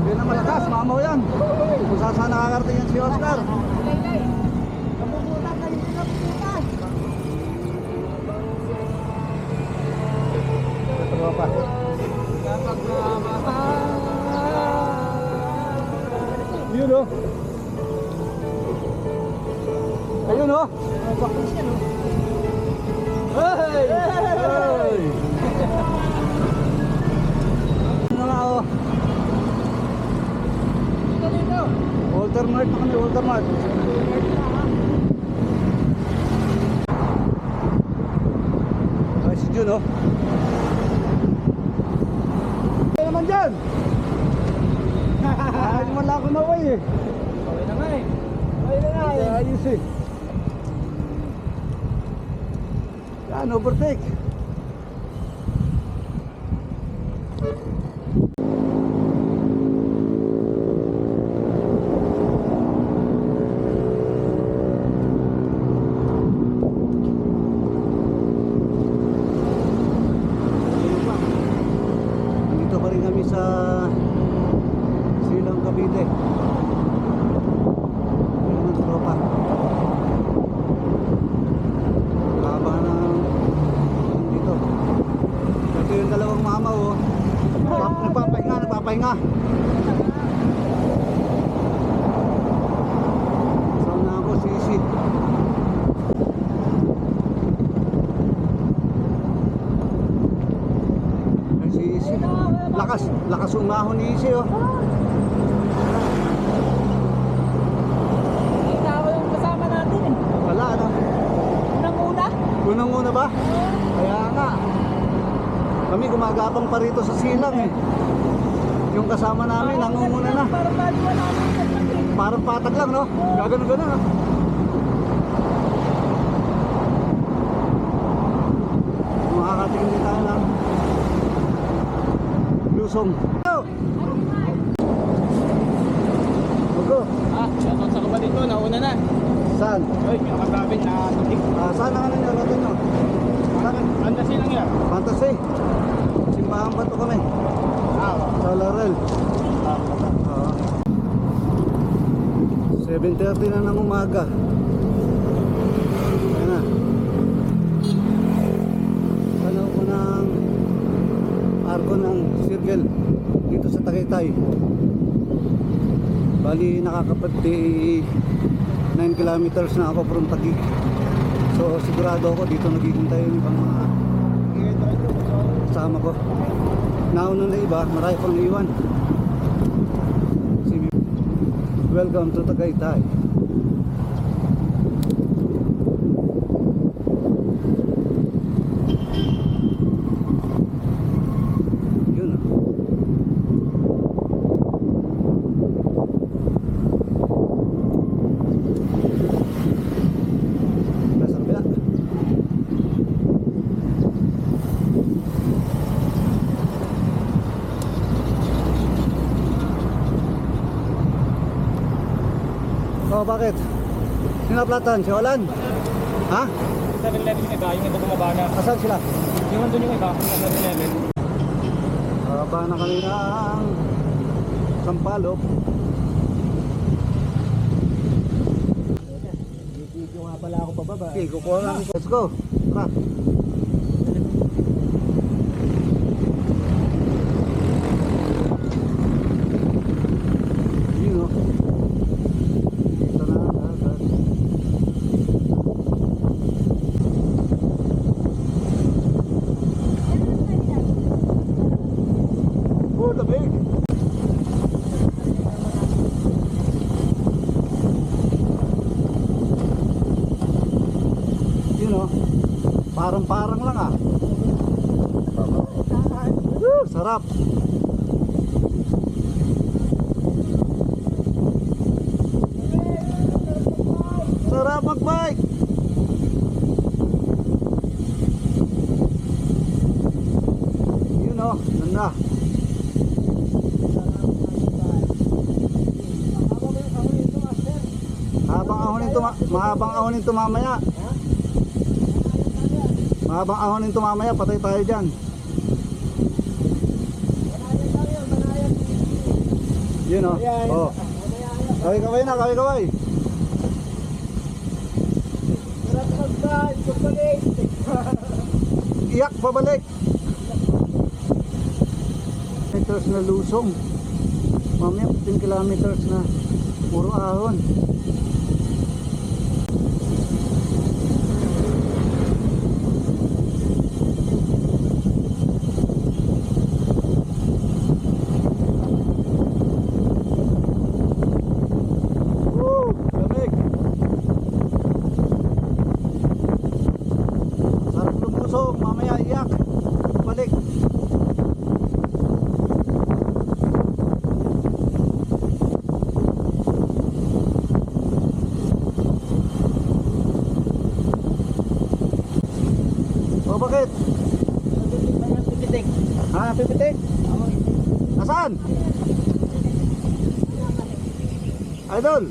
Yan ang malakas, mamaw yan. Kung saan nakakarating yan si Oscar. Tropa. Yun o. Ayun o. Hey! Hey! Ano nga o. Walter Mart na kami, Walter Mart. Ay, si Jun o. Ay naman dyan. Ay naman lang ako naway eh. Okay na nga eh. Ayos eh. Yan, overtake. Dito pa rin kami sa Silang Cavite. Ayan ang tropa. Haba ng dito. Ito yung dalawang mama oh. Nagpapahinga. Saan na ako, sisi. Ay, sisi. Lakas umahon ni Isi oh. Kita ko yung kasama natin eh. Wala ano. Unang-una? Unang-una ba? Kaya nga. Kami gumagapang pa rito sa silang eh. Yung kasama namin, nangunguna na. Parang baliwan namin. Parang patag lang, no? Gaganon-ganon, no? Makakatingin din tayo ng Lusong. Ogo. Shoutout sa kapatid ko, nauna na. Saan? Uy, pinakagabin na tutik. Saan ang ano nyo natin, no? Fantasy lang yan. Fantasy. Simbahan ba ito kami? Sa Laurel. 7:30 na ng umaga. Ayan na. Tanaw ko ng arko ng circle dito sa Tagaytay. Bali nakakapagdi 9 kilometers na ako from Taguig. So sigurado ako dito naghihintay yung ibang mga kasama ko. Nauna na iba, marami pang iwan. Welcome to Tagaytay. Yun ah. Nasa kabila. Oh, bakit? Sinaplatan, si Olan? Ha? 7-Eleven yung iba, yung iba bumaba na. Asan sila? Yung nandun yung iba, yung 7-Eleven. Baba na kami ng Sampalok. Video nga pala ako pababa. Okay, kukuha lang. Let's go. Tara. Yun o. Ito na ang dagat. Oh, lamig. Yun o. Parang-parang lang ah. Sarap. Sarap mag-bike. Yun o, ganda. Mahabang ahonin to mamaya. Mahabang ahonin to mamaya, patay tayo dyan. Yun o. Ayan. Oh. Kaway-kaway na, kaway-kaway. Sarap mag-bike, pabalik. Iyak pabalik. Kilometers na lusong. Mamaya 15 kilometers na. Puro ahon. Woo! Lamig. Sarap lumusong. Mamaya iyak. Balik. O bakit? Pipitik. Ha, pipitik? Nasaan? Idol!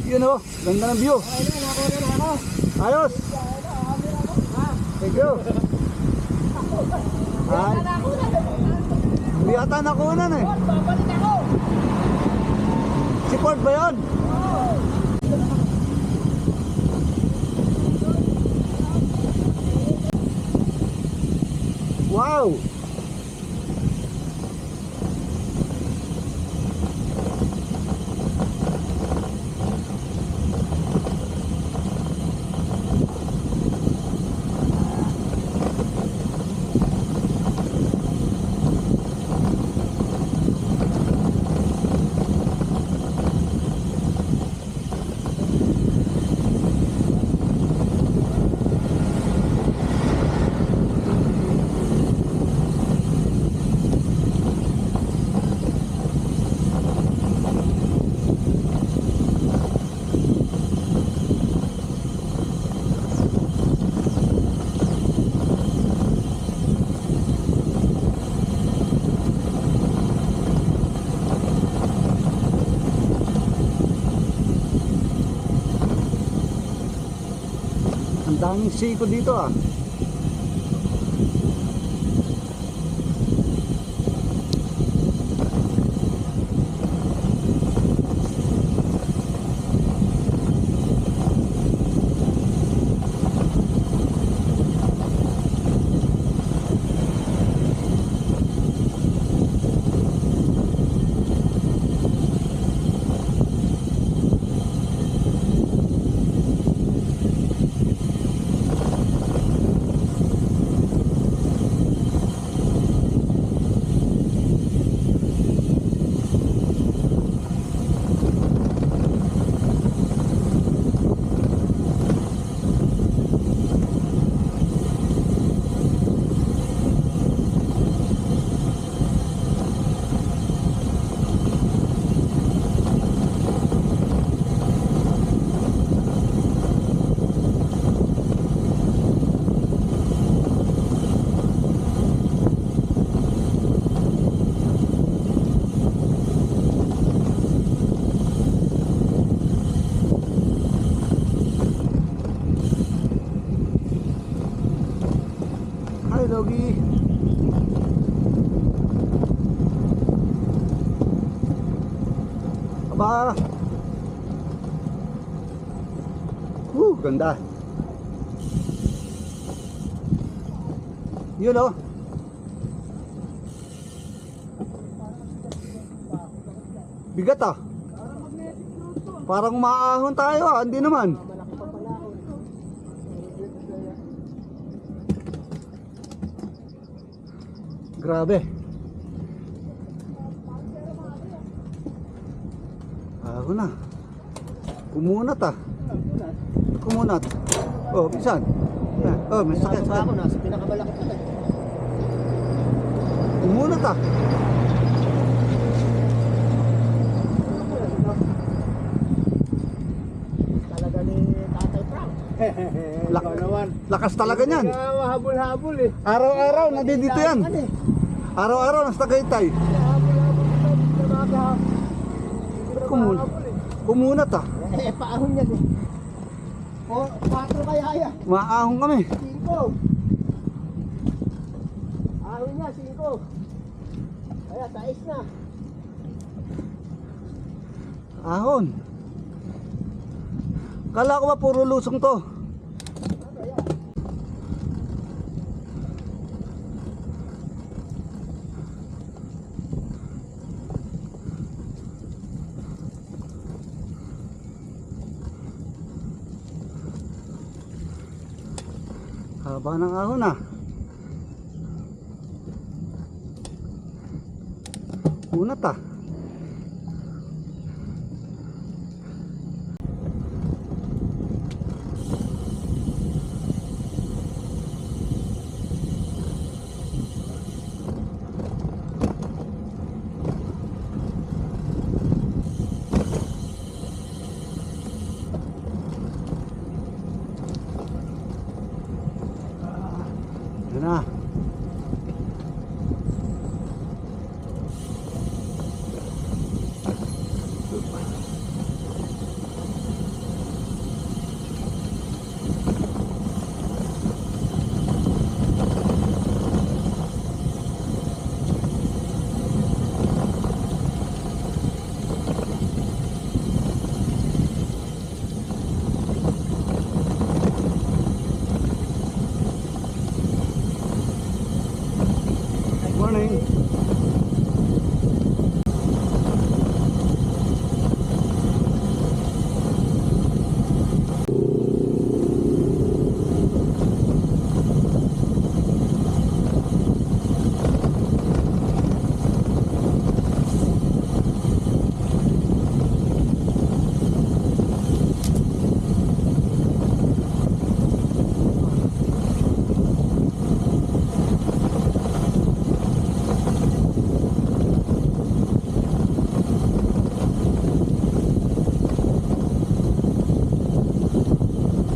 Yun o, ganda ng view. Ayos! Thank you. Ay, hindi ata nakunan eh. Babalik ako. Si Ford ba yun? Wow! Ang daming siko dito ah. Hi doggy. Aba. Ganda. Yun oh. Bigat ah. Parang umaahon tayo ah, hindi naman. Grabe. Ako na. Kumunat ah. Kumunat. Oh, pisan. Oh, may sakit. Ako nasa pinakamalaki na. Kumunat ah. Talaga ni Tatay Frank. Ikaw naman. Lakas talaga niyan. Mahabol-habol eh. Araw-araw nandito yan. Araw-araw nasa Tagaytay. Kumunat ah. Paahon yan eh. O, 4 kaya yan. Maahon kami. 5. Ahon niya, 5. Kaya, 6 na. Ahon. Kala ko ba puro lusong to? Haba ng ahon ah. Unat ah. Yan na. Morning.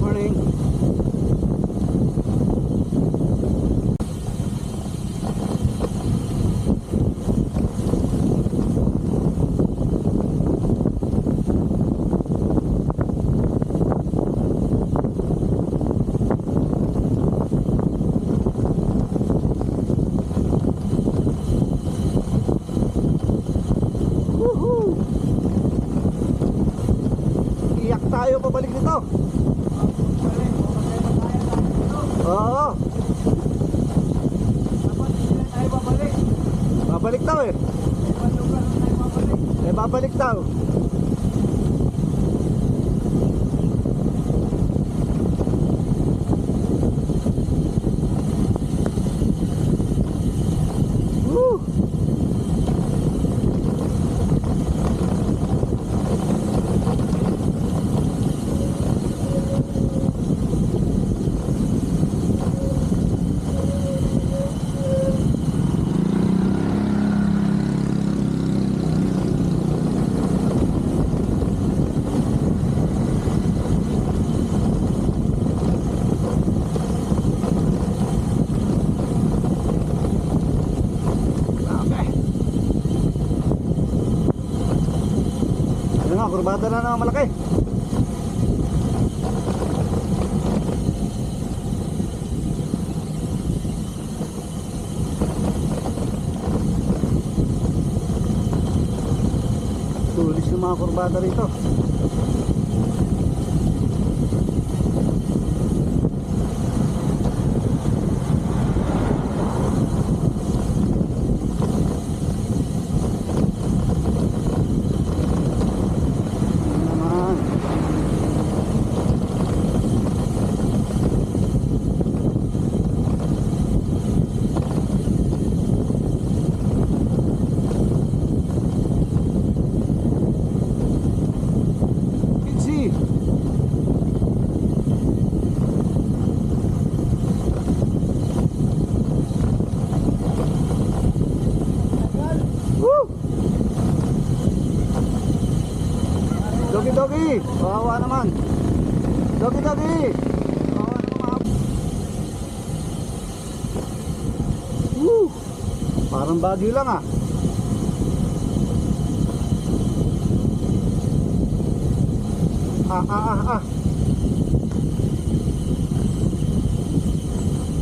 Morning. Woohoo! Iyak tayo pabalik nito. Oo. Babalik daw eh. Babalik daw. Woo! Ano nga, kurbada na naman malaki. Tulis yung mga kurbada rito. Doggy, kawawa naman. Doggy. Kawawa naman. Woo! Parang Baguio lang ah.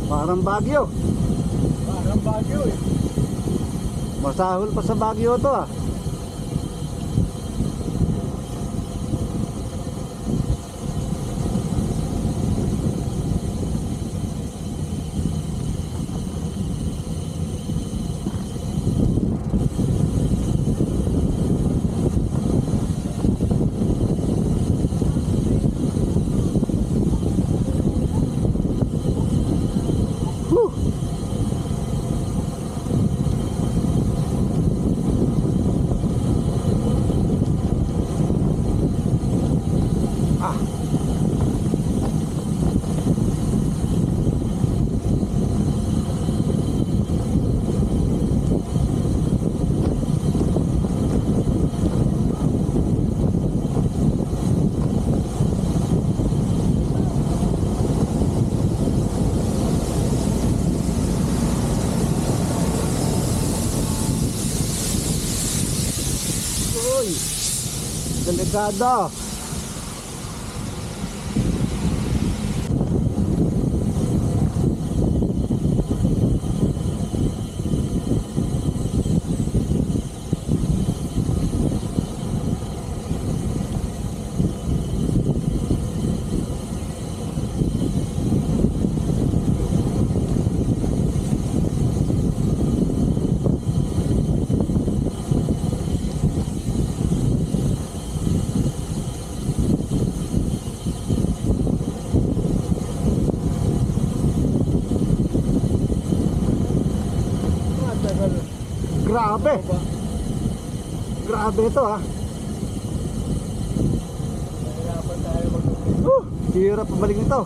Parang Baguio. Parang Baguio eh. Masahol pa sa Baguio to ah. Uy, delikado. Grabe. Grabe ito ha. Hirap pabalik nito.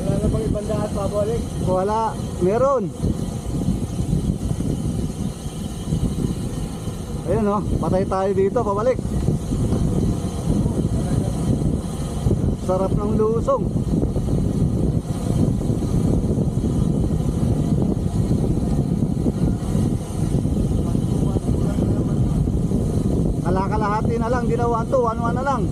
Wala na bang ibang daan pabalik? Wala, meron. Ayun oh, patay tayo dito, pabalik. Sarap ng lusong. Kalahati na lang, di na 1-2, 1-1 na lang.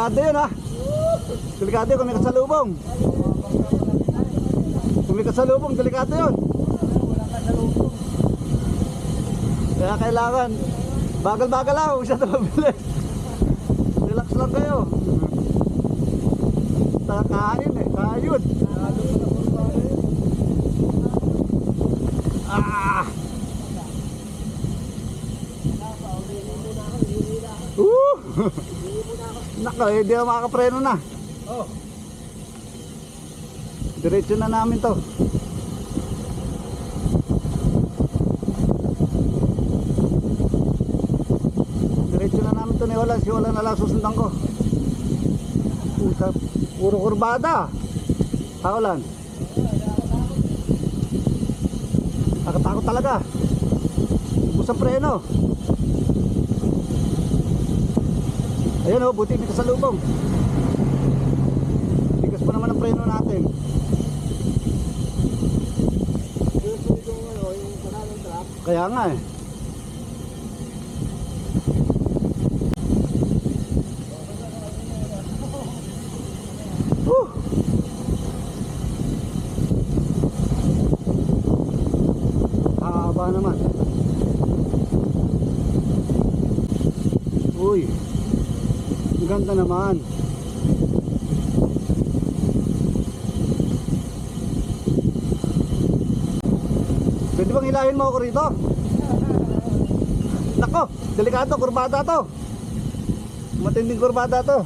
Delikado yun ha. Delikado yun kung may kasalubong. Kung may kasalubong, delikado yun. Kaya kailangan bagal-bagal lang, huwag siya na mabilis. Relax lang kayo. Kain eh, kayod. Ah! Nako, hindi ako makakapreno na. Oh. Diretso na namin to. Diretso na namin to ni Wala. Si Wala na lang susundan ko. Puro kurbada. Taolan. Nakatakot talaga. Ubus ang preno. Ayan o, buti may kasalubong. Bigas pa naman ang preno natin. Kaya nga eh. Haba naman. Uy, ang ganda naman. Pwede bang hilahin mo ako rito? Nako, delikado, kurbada to. Matinding kurbada to.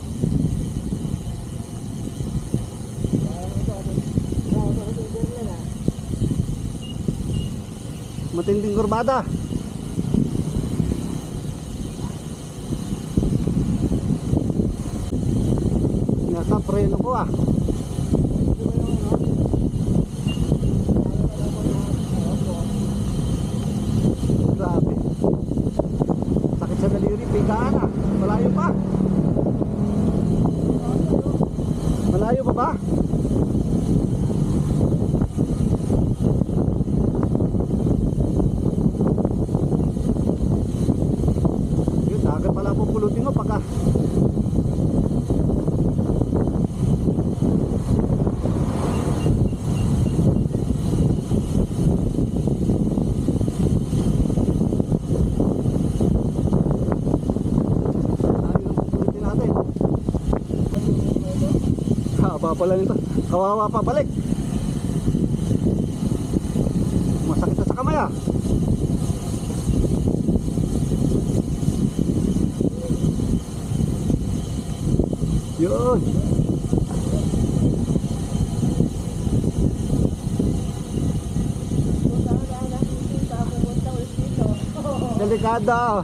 Matinding kurbada. Nasa preno ko ah. Grabe. Sakit sa daliri, pigaan ah. Malayo pa. Malayo pa ba? Yun, dagat pala pupulutin mo pagka haba pala nito. Kawawa pa balik. Yun. Delikado.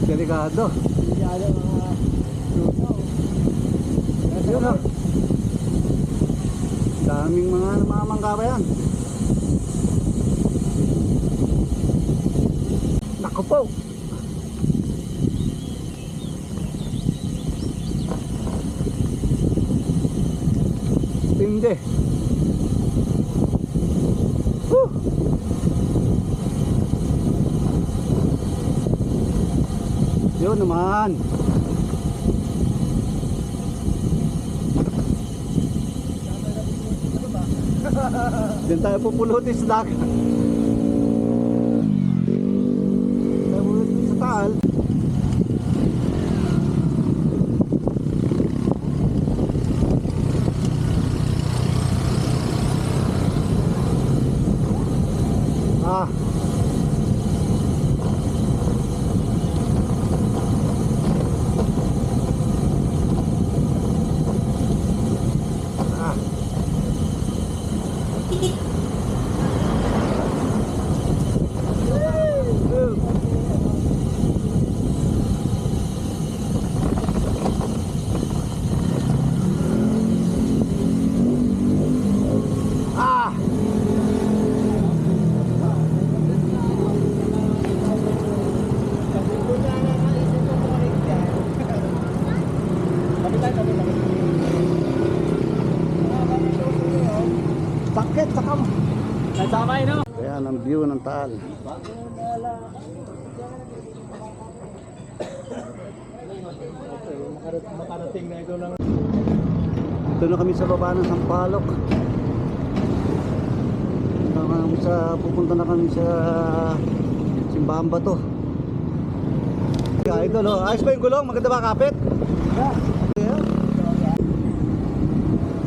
Delikado. Yun o. Daming mga namamangka pa yan. Naku po. Tindi. Yun naman. Diyan tayo pupulutin sa dagat. Tayo pupulutin sa taal. Ah. Ah. Sakit sa kam. Nasamay, no? Ayan ang view ng Taal. Makarating na ito ng... Ito na kami sa baba ng Sampaloc. Pupunta na kami sa Simbahan Bato. Yeah, idol, oh. Ayos ba yung gulong? Maganda ba kapit? Yeah.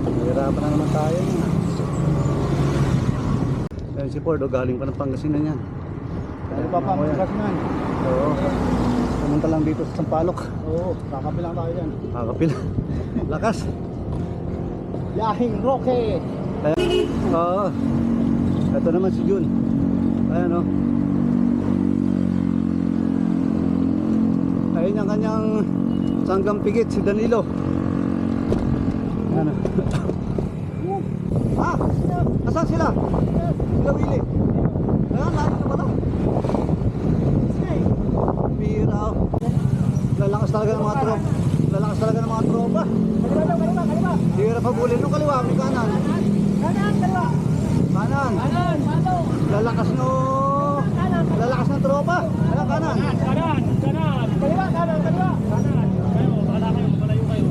Nahirapan na naman tayo. Ayan si Ford, oh, galing pa ng Pangasinan yan. Ano pa pa ang Pangasinan? Oo. Pumunta lang dito sa Sampaloc. Oo, kakapil lang tayo dyan. Kakapil. Lakas. Yahing Roque! Oo. Ito naman si Jun. Ayan o. Ayun ang kanyang sanggang pigit, si Danilo. Ano? Ah! Nasaan sila? Sila Willie. Ayan, lahat na pala. Bira o. Lalakas talaga ng mga tropa. Lalakas talaga ng mga tropa. Kaliwa! Bira pa bulin. Nung kaliwa, may kanan. Kaliwa! Kanan. Lalakas no. Lalakas ng tropa. Ayan, kanan. Kanan! Kaliwa! Kanan! Kayo, bala kayo, malayo kayo.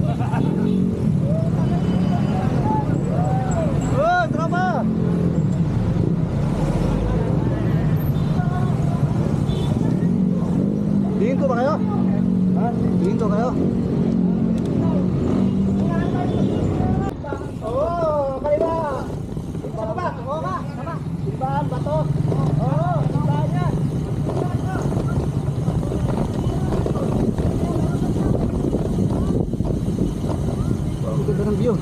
Oh, tropa. Hinto ba kayo? Ha? Hinto kayo? Oo, kaliwa! Ano ba? Oo ka! Tama! Simbahan, Bato! Oo, simbahan yan! Ang ganda ng view.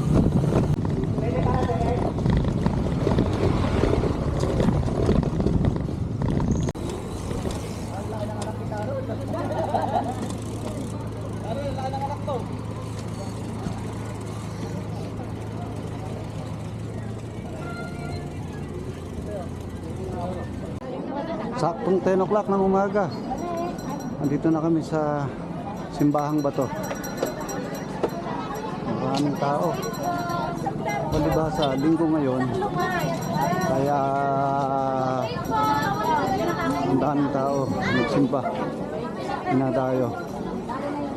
Saktong 10 o'clock ng umaga. Andito na kami sa Simbahang Bato. Maraming tao. Palibhasa, linggo ngayon. Kaya ang daming tao nagsimba. Inadayo.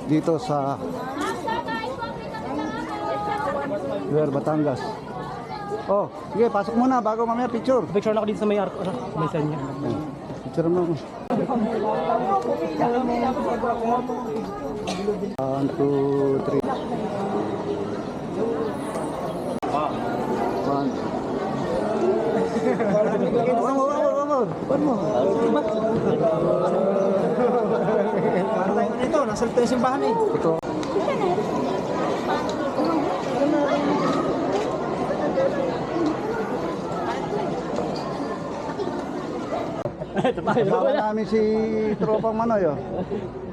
Dito sa Luer, Batangas. Oh, sige, pasok muna bago mamaya picture. Picture na ako dito sa may arko. May sanya. Picture mo ako. 1, 2, 3. One more. balik tayo simbahan eh. Ito. Kasama namin si Tropang Manoy, oh.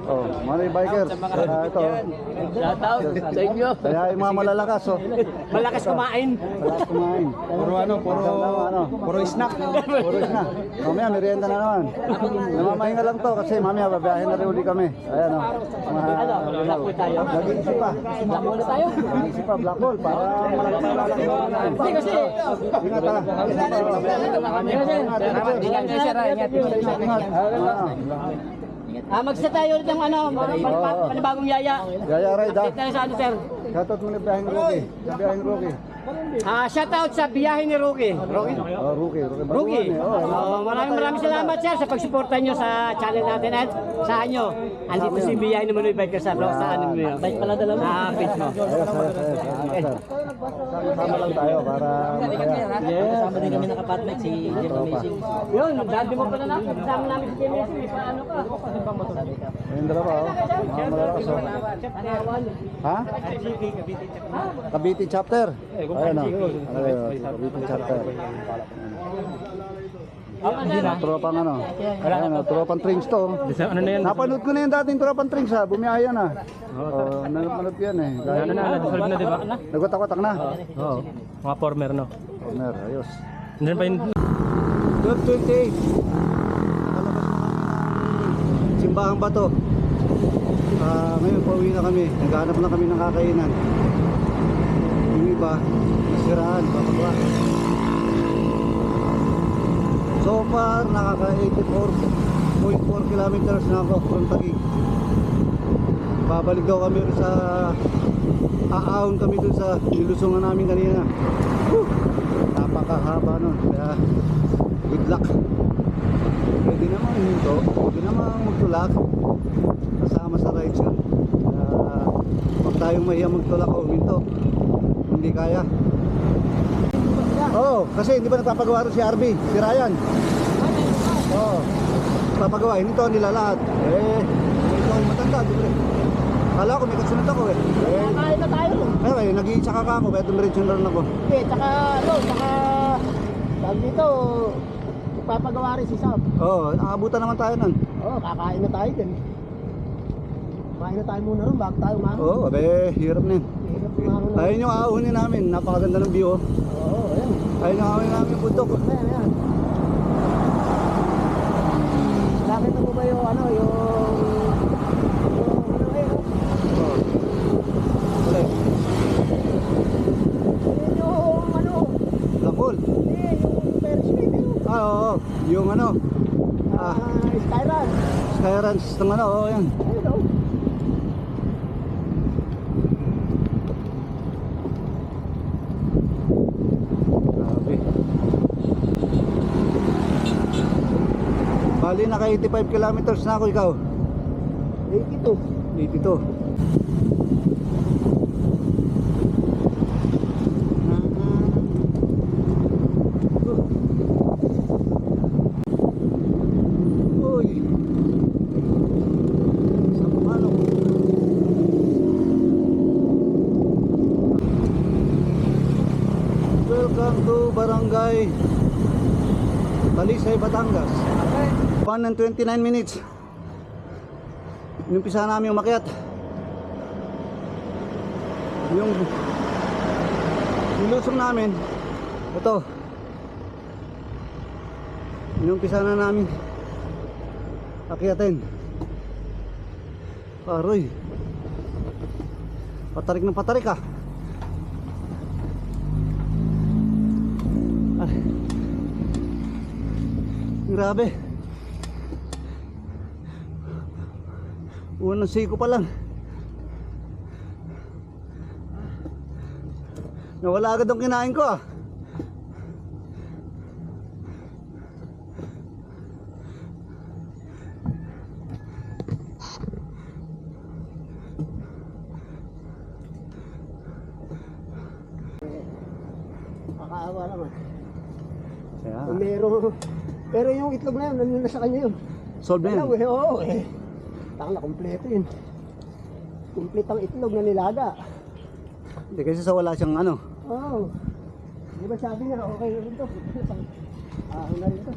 Oh, Manoy Bikers. Ito. Shout out sa inyo. Kaya yung mga malalakas, oh. Malakas kumain. Malakas kumain. Puro snack. Puro na. Mamaya, merienda na naman. Namamahinga lang to kasi mamaya babiyahin na rin uli kami. Ayan, oh. Black hole tayo. Nag-iisip pa. Black hole tayo. Nag-iisip pa, black hole. Para malaki. Hindi kasi. Ingat ha. Magsa tayo ulit ng ano, panibagong yaya. Yaya Ride, ha. Update tayo sa ano, sir. Shoutout mo na biyaheng Rocky. Sa biyaheng Rocky. Shout out sa biyahe ni Rocky. Rocky? Oh, Rocky. Rocky. Baguhan, eh. Oh, Maraming salamat sir sa pagsuporta nyo sa channel natin at sa anyo. Andito si biyahe ni Manoy Bikers sa ano mo yun. Bike pala dala mo. Sa page mo. Ayos. Sama lang tayo para Kasama din kami nakapatmate si Jim Amazing. Yun, dati mo pala na. Kasama namin si Jim Amazing. May paano ka? ayun dalawa, oh. Mga malalakas, oh. Ha? Cavite chapter. Ayun, oh. Cavite chapter. Tropang ano. Ayun, oh. Tropang Trings to. Ano na yan? Napanood ko na yung dating Tropang Trings, ha. Bumiyaya na. Oh, napanood ko yan, eh. Ano na, na-dissolve na, di ba? Nagwatak-watak na. Oo. Mga former, no? Corner, ayos. Hindi pa yun. 12:28. Simbahang Bato. Ngayon pauwi na kami. Naghahanap lang kami ng kakainan. Yung iba, nasiraan, papagawa. So far, nakaka 84.4 kilometers na ako from Taguig. Babalik daw kami sa aahon kami dun sa nilusungan namin kanina. Napakahaba nun. Kaya good luck. Pwede naman hinto, pwede naman magtulak kasama sa rides yun. Huwag tayong mahiya magtulak o huminto, hindi kaya. Oo, kasi hindi ba nagpapagawa rin si RB, si Ryan? Oo, nagpapagawa, hinto nila lahat. Ito ang matanda, di ba? Kala ko may kasunod ako eh. Kain na tayo. Ay, nag-iisa ka ako, kaya tumiritso na rin ako. Okay, tsaka tawag dito, papagawa rin si Sam. Oo, aabutan naman tayo nun. Oo, kakain na tayo din. Kain na tayo muna rin bago tayo umahon. Oo, abe, hirap na yun. Hirap umahon na. Ayun yung aahunin namin, napakaganda ng view. Oo, ayan. Ayun yung aahunin namin yung bundok. Ayan, ayan. Nakita mo ba yung ano, yung ayun, Ulit. yung ano, Lakol. yung Ferris wheel, yun. Oo, yung ano, Skyran. Skyruns ng ano, oo yan. Ayun, oh. Grabe. Bali, naka 85 kilometers na ako, ikaw. 82. 82. Uy. Sa Pumalo. Welcome to Barangay Talisay, Batangas. 1 and 29 minutes. Inumpisa namin umakyat. Yung nilusong namin, ito. Inumpisa na namin akyatin. Aroy. Patarik ng patarik ah. Ay. Grabe. Unang siko pa lang. Nawala agad ang kinain ko ah. Kakaawa naman. Kaya, Pero yung itlog na yun, nandun na sa kanya yun. solve na yan. Dalaw eh, oo eh. Taka na, kompleto yun. Complete ang itlog na nilaga. Hindi kasi sa wala siyang ano. Oo. Di ba sabi niya, okay rin to. Na rin to.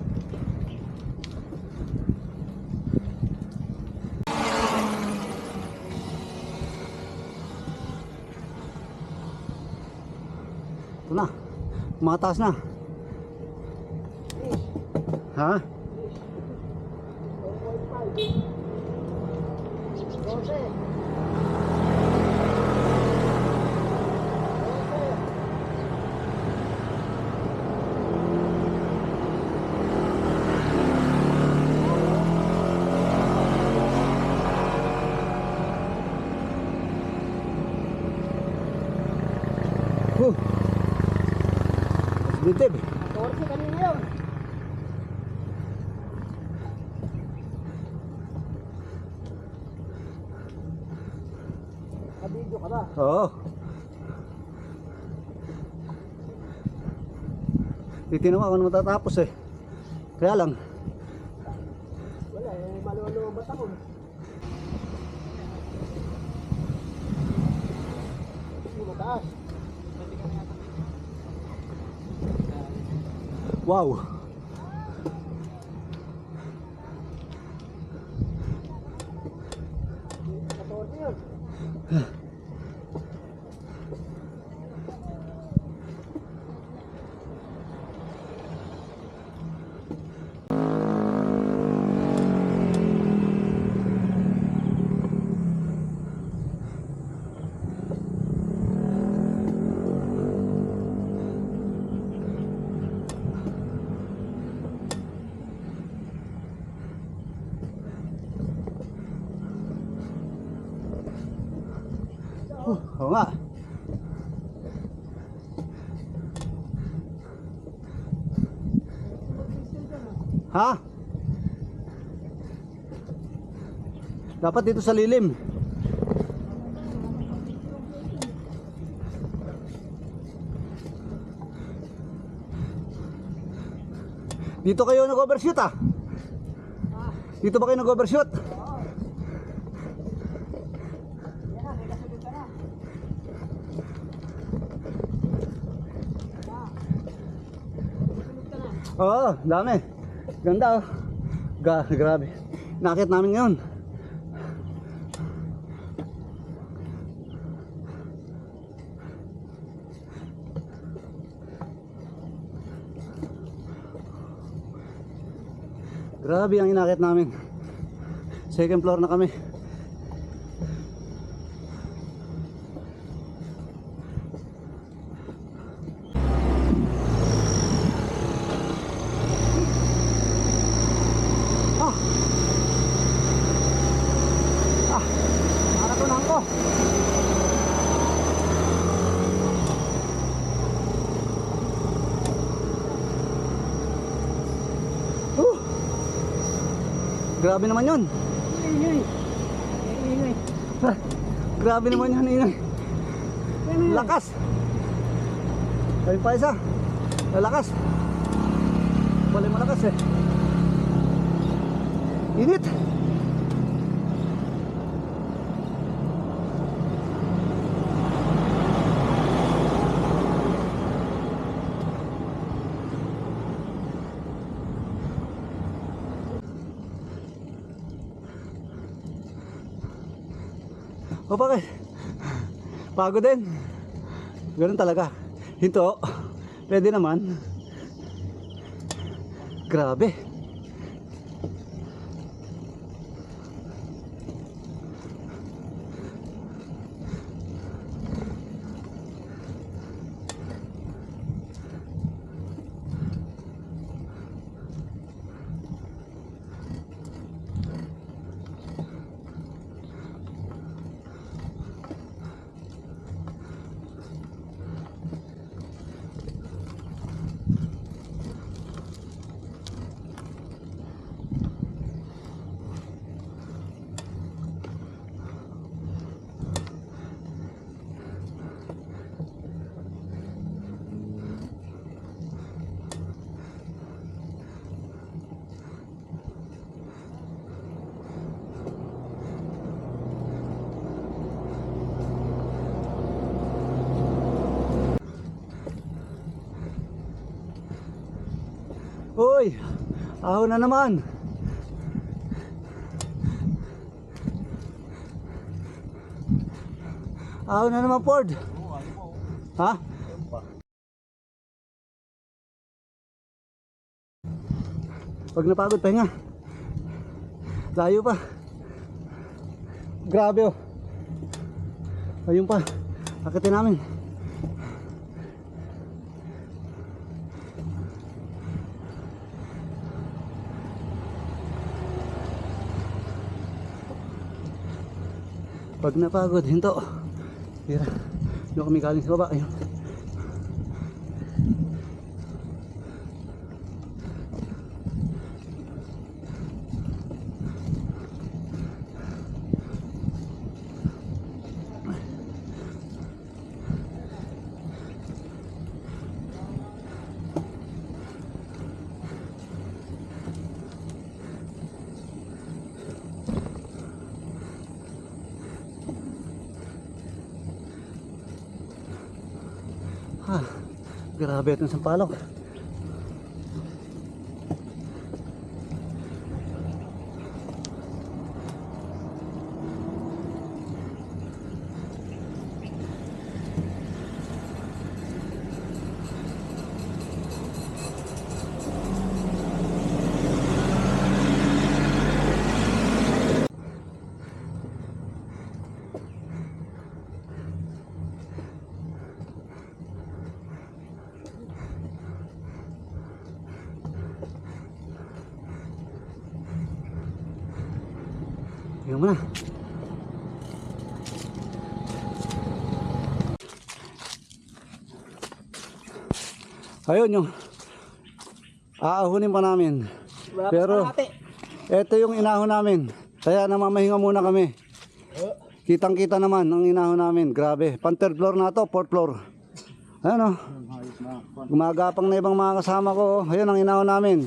Ito na. Mataas na. Ha? Positive. 14 kanina yun. Kabidyo ka ba? Oo. Titinaw ako na matatapos eh. Kaya lang. Wala eh, maluwalo ang bata ko. Hindi mataas. Wow. Yun. Oo nga. Ha? Dapat dito sa lilim. Dito kayo nag-overshoot ah? Dito ba kayo nag-overshoot? Oo, dami. Ganda oh. Grabe. Nakit namin ngayon. Grabe ang inakit namin. Second floor na kami. Nakatunan ko. Grabe naman yun. Grabe naman yun, ingay. Lakas. Ayun pa isa. Lalakas. Bali malakas eh. Init. O bakit? Pagod din. Ganun talaga. Hinto. Pwede naman. Grabe. Uy, ahon na naman. Ahon na naman, Ford. Ha? Pag napagod, pahinga. Layo pa. Grabe oh. Ayun pa. Akitin namin. Pag napagod, hinto. Tira. Doon kami galing sa baba. Ayun. Grabe itong sampalok. Tingnan mo na. Ayun yung aahunin pa namin. Pero ito yung inahon namin. Kaya namamahinga muna kami. Kitang kita naman ang inahon namin. Grabe. Pan third floor na to, fourth floor. Ayun o. Gumagapang na ibang mga kasama ko. Ayun ang inahon namin.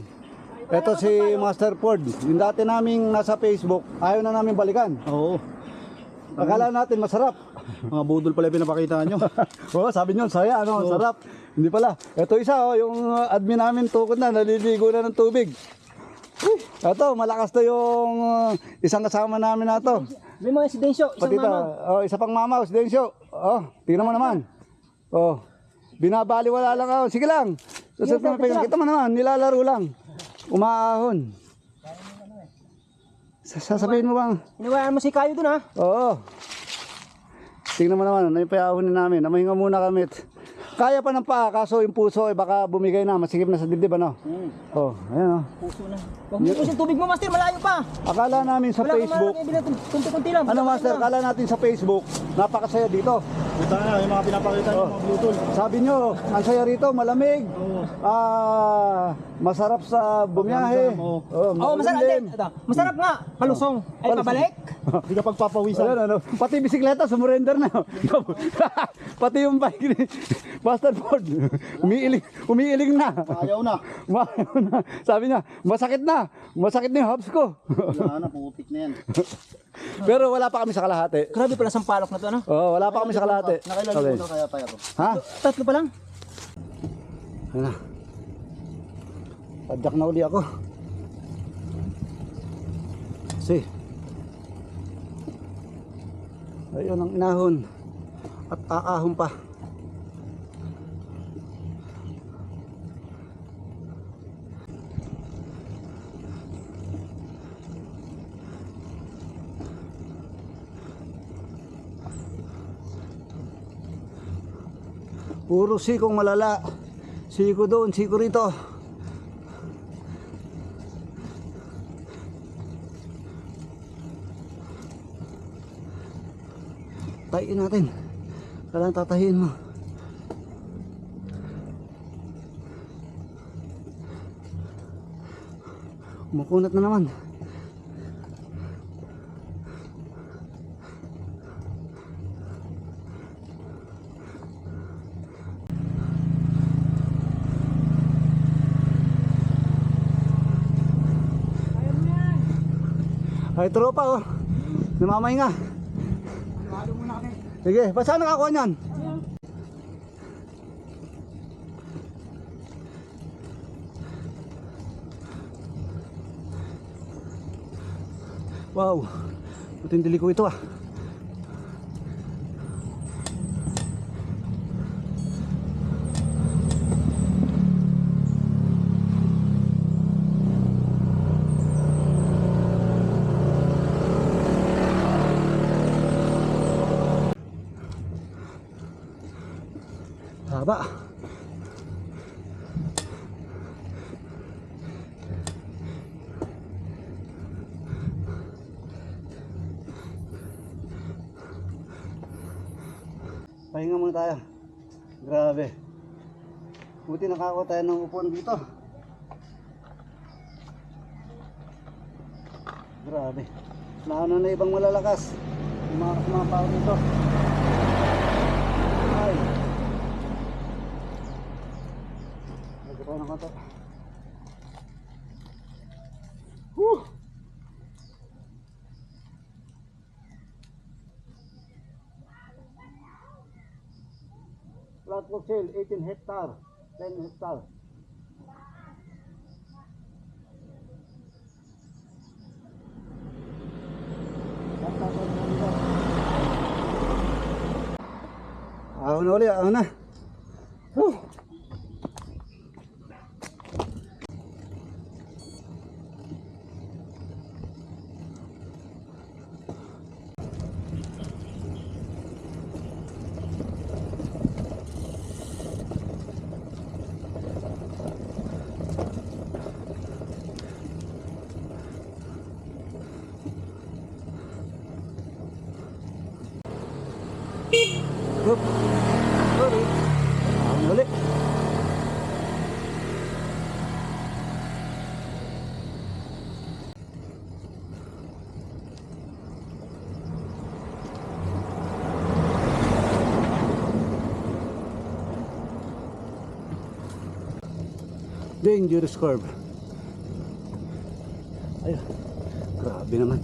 Ito si Master Ford. Yung dati naming nasa Facebook, ayaw na namin balikan. Oo. Akala natin masarap. Mga budol pala yung pinapakita nyo. Oo, sabi nyo, saya, ano, sarap. Hindi pala. Ito isa, oh, yung admin namin tukod na, naliligo na ng tubig. Ito, malakas to yung isang kasama namin na to. May mga residensyo, isang Pati mama. oh, isa pang mama, Osdensyo. Oh, tingnan mo naman. Oh, binabaliwala lang ako. Sige lang. Susunod mo, kita mo naman, nilalaro lang. Umaahon. Sasabihin mo bang? Iniwaan mo si Kayo dun ha? Oo. Tingnan mo naman, ano yung payahunin namin. Namahinga muna kami. Kaya pa ng paa, kaso yung puso ay baka bumigay na, masigip na sa dibdib, ano? Oh, ayan oh. Puso na. Huwag mo yung tubig mo, Master, malayo pa. Akala namin sa Facebook, Kunti-kunti lang. ano Master, akala natin sa Facebook, napakasaya dito. Puta na, yung mga pinapakita nyo, mga budol. Sabi nyo, ang saya rito, malamig. Masarap sa bumiyahe. Oo. Oo, masarap. Ito, masarap nga. Palusong. Ay, pabalik. Hindi ka pagpapawisan. Ayan, ano, pati bisikleta, sumurrender na. Pati yung bike ni Master Ford, umiiling na. Ayaw na. Ayaw na. Sabi niya, masakit na yung hubs ko. Wala na, putik na yan. Pero wala pa kami sa kalahati. Grabe pala sampalok na to, ano? Oo, wala pa kami sa kalahati. Nakailan Okay. na kaya tayo to? Ha? Tatlo pa lang. Ayan na. Padyak na uli ako. Kasi ayun ang inahon. At aahon pa. Puro sikong malala. Siko doon, siko rito. Tayin natin. Kailangan tatahin mo. Umukunat na naman. Ay, tropa oh. Namamahinga. Sige, ba't saan nakakuha niyan? Wow, matindili ko ito ah. Haba. Pahinga muna tayo. Grabe. Buti nakakuha tayo ng upuan dito. Grabe. Naano na ibang malalakas. Yung mga kumapaw dito. Ay. Nagkataon ng kanto. Woo! Plot for sale, 18 hectare, 10 hectare. Ahon na ulit, ahon na. Whew. Hup. Sorry. Ahon ulit. Dangerous curve. Ay, grabe naman.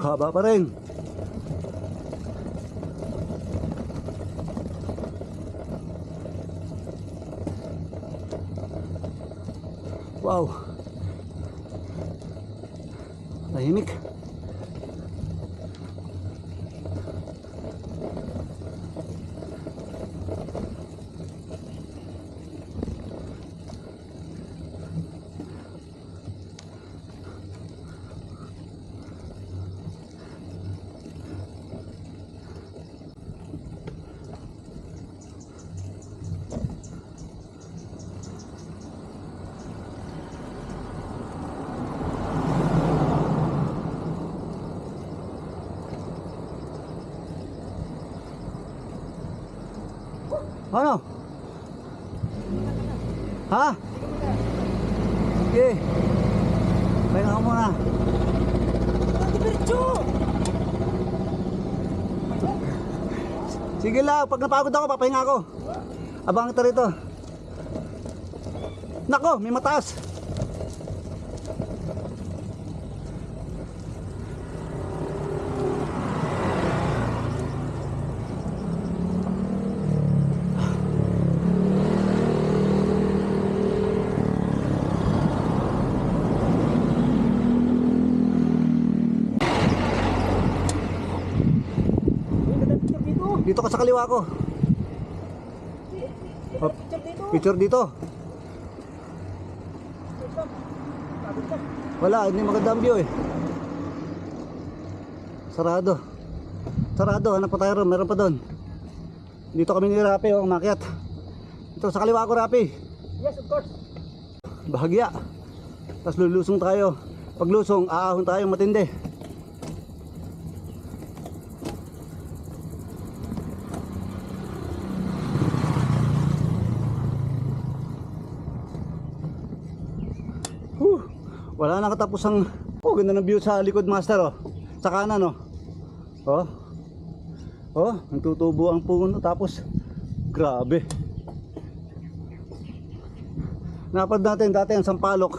Haba pa rin. Wow. Tahimik. Ano? Ha? Sige. Pahinga ka muna. Sige lang, pag napagod ako, papahinga ako. Abang kita rito. Nako, may mataas. Dito ka sa kaliwa ko. Oh, picture dito. Wala, hindi maganda ang view eh. Sarado. Sarado, hanap pa tayo ron, meron pa doon. Dito kami ni Rapi, oh, umakyat. Dito sa kaliwa ko, Rapi. Yes, of course. Bahagya. Tapos lulusong tayo. Pag lusong, aahon tayo matindi. Wala na katapusang. Oh, ganda ng view sa likod, master, oh. Sa kanan, oh. Oh. Oh, nagtutubo ang puno tapos grabe. Napad natin dati ang Sampalok.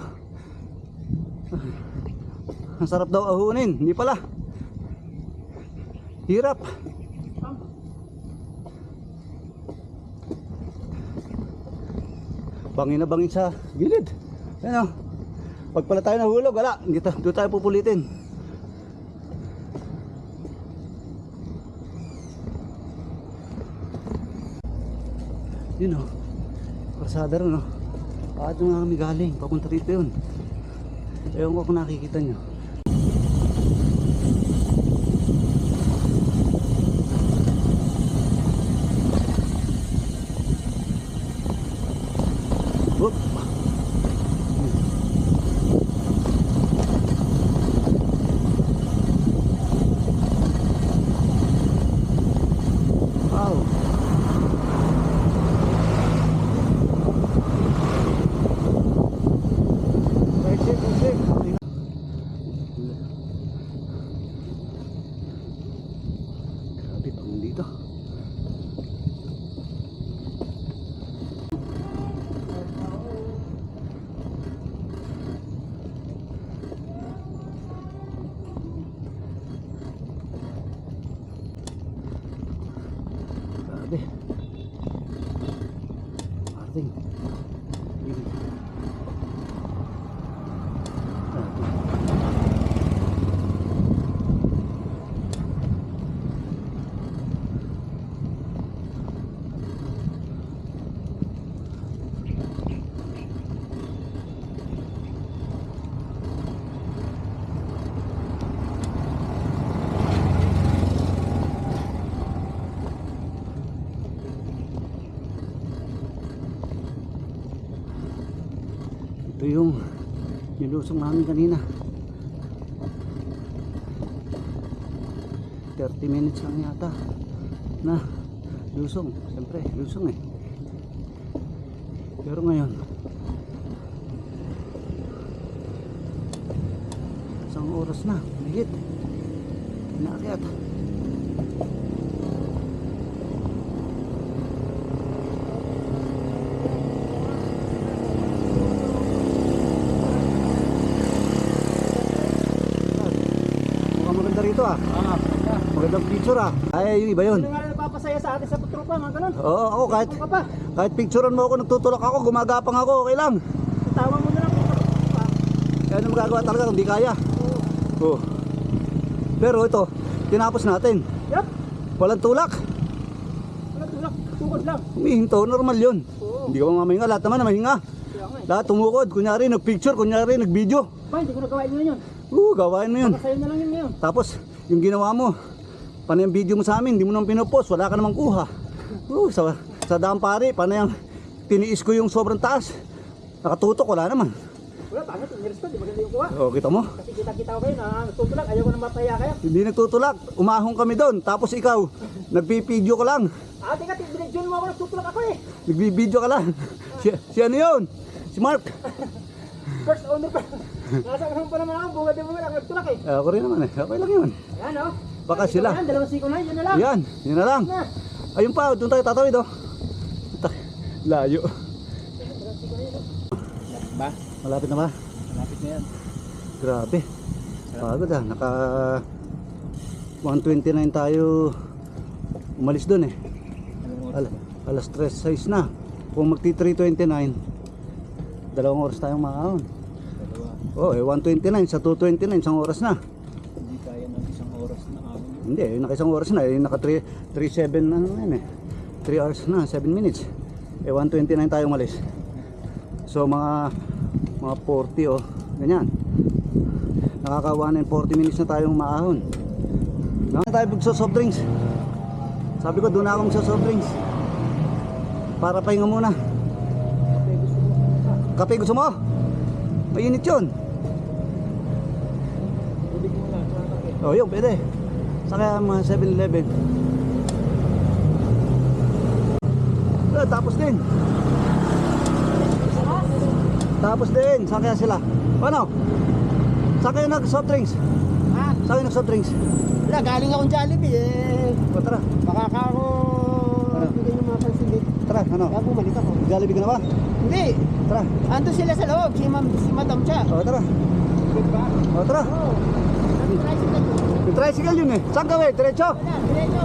Ang sarap daw ahunin, hindi pala. Hirap. Bangin na bangin sa gilid. Ayan, oh. Pag pala tayo nahulog, wala. Dito tayo pupulitin. Yun, oh. Karsada rin, oh. Bakit yung kami galing? Papunta rito yun. Ewan ko kung nakikita nyo. Whoop. Wow. Grabe, pang dito. Grabe. Marting. Ito yung nilusong namin kanina. 30 minutes lang yata na lusong. Siyempre, lusong eh. Pero ngayon, isang oras na, higit. Inaakyat. Maganda rito, ah. Magandang picture, ah. Ay, yung iba yun. Ano nga napapasaya sa atin sa patropa, mga ganun? Oo, ako kahit picturean mo ako, nagtutulak ako, gumagapang ako, okay lang. Tawa mo na lang kung patropa. Kaya ano magagawa talaga kung di kaya. Oo. Pero ito, tinapos natin. Yup, Walang tulak. wala tulak, tukod lang. Humihinto, normal yun. Oo. Hindi ka mamahinga, lahat naman na mahinga. Kaya nga eh. Lahat tumukod, kunyari nagpicture, kunyari nagvideo. Pa, hindi ko nagawain mo yun. Gawain mo yun. Sa'yo na lang yun ngayon. Tapos, yung ginawa mo, paano yung video mo sa amin, hindi mo naman pinupost, wala ka namang kuha. Sa Dampari, paano yung tiniis ko yung sobrang taas. Nakatutok, wala naman. Wala, pangit, umiris ko, di maganda yung kuha. O, kita mo? Kasi kita-kita ko kayo na nagtutulak, ayaw ko na mapaya kayo. Hindi nagtutulak, umahong kami doon. Tapos ikaw, nagpipideo ka lang. Teka, binigyan mo ako, nagtutulak ako eh. Nagbibideo ka lang. Si ano yun? Si Mark. First owner pa. Nasa kasama pa naman ako, bunga din mo ako nagtulak eh. Ako rin naman eh. Okay lang yun. Ayan o. Baka sila. Yan, dalawang siko na, yun na lang. Yan, yun na lang. Na. Ayun pa, doon tayo tatawid oh. Layo. Ba? Malapit na ba? Malapit na yan. Grabe. Pagod ah. Naka 129 tayo umalis doon eh. Alas 3:06 na. Kung magti 3:29, 2 oras tayong maahon. Oh, 1:29 sa 2:29, isang oras na. Hindi kaya ng isang oras na amin. Hindi, naka isang oras na. Naka 3:07 na yan eh. 3 hours na, 7 minutes. 1:29 tayo umalis. So mga 40 oh, ganyan. Nakakawa na 40 minutes na tayong maahon. Na tayo magso-soft drinks. Sabi ko doon ako magso-soft drinks. Para pahinga muna. Kape gusto mo? Mainit yun. Oh, yun, pwede. Saka mga 7-Eleven. Tapos din. Tapos din. Saka sila. Ano? Saan kayo nag-soft drinks? Ha? Saan kayo nag-soft drinks? Wala, galing akong Jollibee eh. O tara, Baka ka ako bigyan yung mga pansin dito. tara, ano? Kaya bumalik ako. Jollibee ka na ba? Hindi. Tara, Ando sila sa loob, si Madam Cha. o tara. O tara. Oo. Ang tricycle. Yung tricycle yun eh. Saan ka, we? Diretso? Wala, diretso.